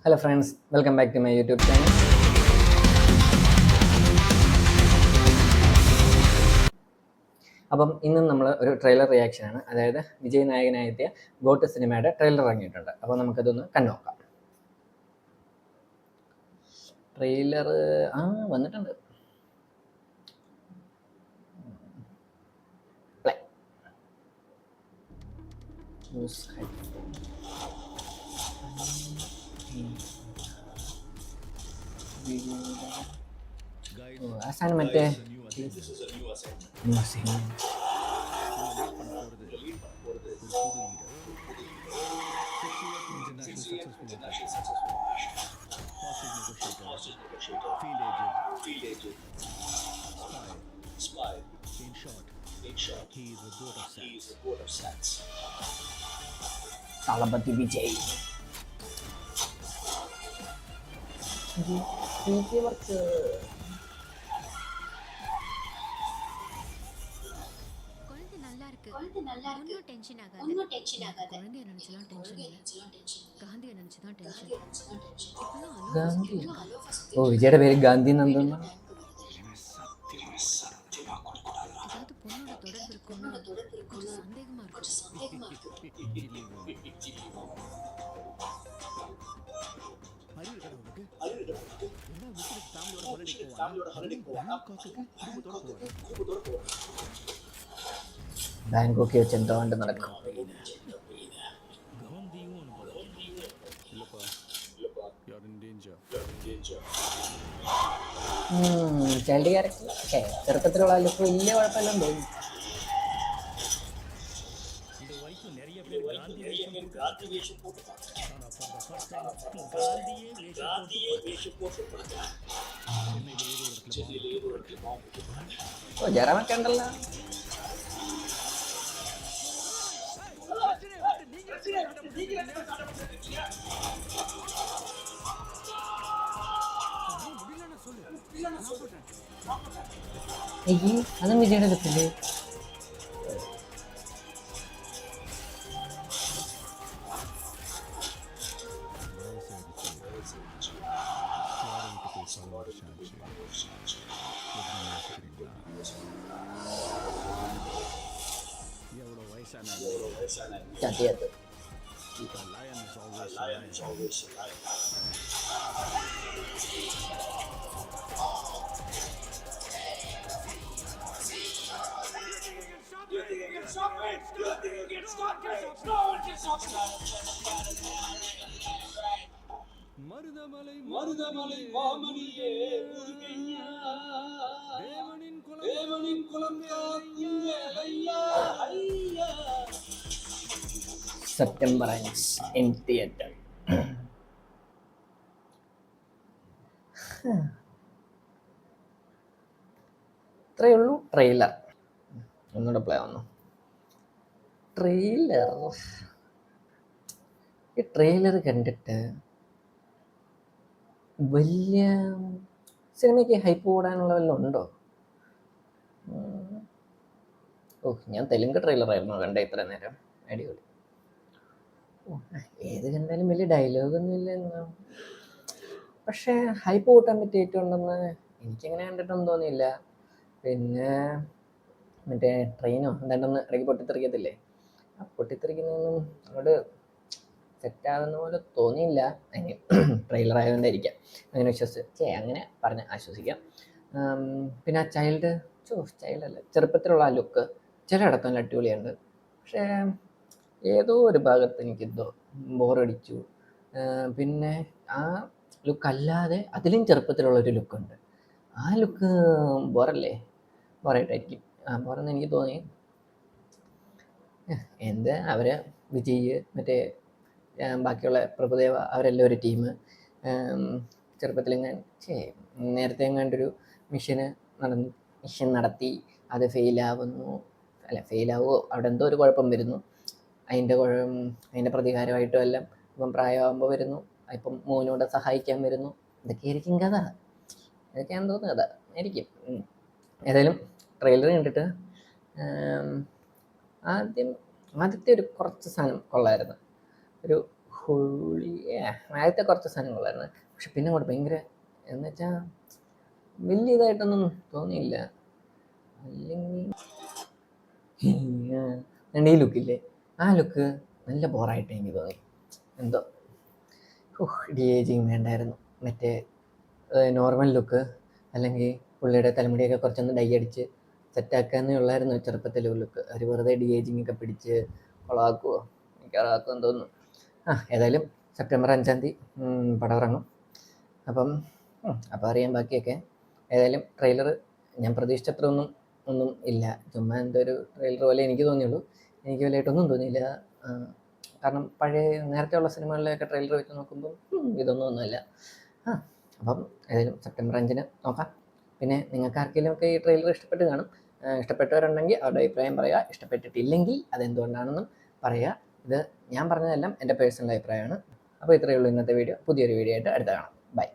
Hello friends, welcome back to my YouTube channel. അപ്പം ഇന്നും നമ്മൾ ഒരു ട്രെയിലർ റിയാക്ഷനാണ്, അതായത് വിജയ് നായകനായെത്തിയ ഗോട്ട് സിനിമയുടെ ട്രെയിലർ ഇറങ്ങിയിട്ടുണ്ട്. അപ്പോൾ നമുക്കതൊന്ന് കണ്ടുനോക്കാം. ട്രെയിലർ വന്നിട്ടുണ്ട്. പ്ലേ. ആ സാധനം മറ്റേ തളപതി വിജയ്. குழந்தை நல்லா இருக்கு. ஒன்னும் டென்ஷன் ஆகாத. குழந்தைய நினைச்சலாம் டென்ஷன் இல்ல. காந்தியை நினைச்சுதான் டென்ஷன். ഗാന്ധി. ഓ, വിജയുടെ പേര് ഗാന്ധി നന്ദന. ஏதாவது பொண்ணோட தொடர்பு இருக்கும்னு கொஞ்சம் சந்தேகமா இருக்கு. ബാങ്കോക്ക് വെച്ച് എന്തോ കൊണ്ട് നടക്കും. ചൈൽഡ് ക്യാരക്ടർ ചെറുപ്പത്തിലുള്ള ലുക്ക് വലിയ കുഴപ്പമില്ലെന്ന് തോന്നുന്നു. ഓ, ജയറാമൊക്കെ ഉണ്ടല്ലോ. അതും വിജയുടെ ലുക്കില്ലേ? ചത്തിയത് மருதமலை மாமணியே தேவனின் குலம் காக்குங்க ஐயா ஐயா. September 5 in theatre. ഇത്രയേ ഉള്ളൂ ട്രെയിലർ. ഒന്നുകൂടെ പ്ലേ വന്നു ട്രെയിലർ. ഈ ട്രെയിലർ കണ്ടിട്ട് വലിയ സിനിമയ്ക്ക് ഹൈപ്പ് കൂടാനുള്ള വല്ലതും ഉണ്ടോ? ഓ, ഞാൻ തെലുങ്ക് ട്രെയിലറായിരുന്നു കണ്ടേ ഇത്ര നേരം. അടിപൊളി. ഏത് കണ്ടാലും വലിയ ഡയലോഗൊന്നും ഇല്ല. പക്ഷേ ഹൈപ്പ് കൂട്ടാൻ പറ്റിയ ഏറ്റവും ഉണ്ടെന്ന് എനിക്കങ്ങനെ കണ്ടിട്ടൊന്നും തോന്നിയില്ല. പിന്നെ മറ്റേ ട്രെയിനോ എന്തായിട്ടൊന്ന് ഇടയ്ക്ക് പൊട്ടിത്തെറിക്കത്തില്ലേ, ആ പൊട്ടിത്തെറിക്കുന്നതൊന്നും അങ്ങോട്ട് സെറ്റാകുന്ന പോലെ തോന്നിയില്ല. അതിന് ട്രെയിലർ ആയതുകൊണ്ടായിരിക്കാം അങ്ങനെ വിശ്വസിച്ച് അങ്ങനെ പറഞ്ഞ് ആശ്വസിക്കാം. പിന്നെ ആ ചൈൽഡ് അല്ല, ചെറുപ്പത്തിലുള്ള ആ ലുക്ക് ചിലയിടത്ത് നല്ല അടിപൊളിയുണ്ട്. പക്ഷേ ഏതോ ഒരു ഭാഗത്ത് എനിക്കെന്തോ ബോറടിച്ചു. പിന്നെ ആ ലുക്ക് അല്ലാതെ അതിലും ചെറുപ്പത്തിലുള്ളൊരു ലുക്കുണ്ട്. ആ ലുക്ക് ബോറായിട്ടായിരിക്കും. ബോറെന്ന് എനിക്ക് തോന്നി. അവരെ വിജയ് മറ്റേ ബാക്കിയുള്ള പ്രഭുദേവ അവരെല്ലാം ഒരു ടീം നേരത്തെ എങ്ങാണ്ടൊരു മിഷൻ നടത്തി, അത് ഫെയിലാവുമോ അവിടെ എന്തോ ഒരു കുഴപ്പം വരുന്നു. അതിൻ്റെ പ്രതികാരമായിട്ടും എല്ലാം ഇപ്പം പ്രായമാകുമ്പോൾ വരുന്നു. ഇപ്പം മോനോടെ സഹായിക്കാൻ വരുന്നു. ഇതൊക്കെയായിരിക്കും കഥ. ഇതൊക്കെയാണെന്ന് തോന്നുന്നു കഥ ആയിരിക്കും. ഏതായാലും ട്രെയിലർ കണ്ടിട്ട് ആദ്യത്തെ ഒരു കുറച്ച് സാധനം കൊള്ളായിരുന്നു. ഒരു പൊളി. ആദ്യത്തെ കുറച്ച് സാധനങ്ങളായിരുന്നു, പക്ഷെ പിന്നെ അങ്ങോട്ട് ഭയങ്കര എന്ന് വെച്ചാൽ വലിയ ഇതായിട്ടൊന്നും തോന്നിയില്ല. അല്ലെങ്കിൽ ഈ ലുക്കില്ലേ, ആ ലുക്ക് നല്ല ബോറായിട്ട് എനിക്ക് തോന്നി. എന്തോ ഡി ഏജിങ് വേണ്ടായിരുന്നു. മറ്റേ നോർമൽ ലുക്ക് അല്ലെങ്കിൽ പുള്ളിയുടെ തലമുടിയൊക്കെ കുറച്ചൊന്ന് ഡൈ അടിച്ച് സെറ്റാക്കാന്നേ ഉള്ളായിരുന്നു ചെറുപ്പത്തിലെ ലുക്ക്. അവർ വെറുതെ ഡി ഏജിങ് ഒക്കെ പിടിച്ച് കൊളാക്കുമോ, മിക്കവാറാക്കുമെന്ന് തോന്നുന്നു. ഏതായാലും സെപ്റ്റംബർ 5 പടം ഇറങ്ങും. അപ്പം അറിയാം ബാക്കിയൊക്കെ. ഏതായാലും ട്രെയിലർ ഞാൻ പ്രതീക്ഷിച്ചത്ര ഒന്നും ഇല്ല. ചുമ്മാ എന്തൊരു ട്രെയിലർ പോലെ എനിക്ക് തോന്നിയുള്ളൂ. എനിക്ക് വലിയായിട്ടൊന്നും തോന്നിയില്ല. കാരണം പഴയ നേരത്തെ ഉള്ള സിനിമകളിലെയൊക്കെ ട്രെയിലർ വെച്ച് നോക്കുമ്പോൾ ഒന്നുമല്ല. അപ്പം ഏതായാലും സെപ്റ്റംബർ 5 നോക്കാം. പിന്നെ നിങ്ങൾക്ക് ആർക്കെങ്കിലും ഒക്കെ ഈ ട്രെയിലർ ഇഷ്ടപ്പെട്ട് കാണും. ഇഷ്ടപ്പെട്ടവരുണ്ടെങ്കിൽ അവരുടെ അഭിപ്രായം പറയുക. ഇഷ്ടപ്പെട്ടിട്ടില്ലെങ്കിൽ അതെന്തുകൊണ്ടാണെന്നും പറയുക. ഇത് ഞാൻ പറഞ്ഞതെല്ലാം എൻ്റെ പേഴ്സണൽ അഭിപ്രായമാണ്. അപ്പോൾ ഇത്രയേ ഉള്ളൂ ഇന്നത്തെ വീഡിയോ. പുതിയൊരു വീഡിയോ ആയിട്ട് അടുത്ത കാണാം. ബൈ.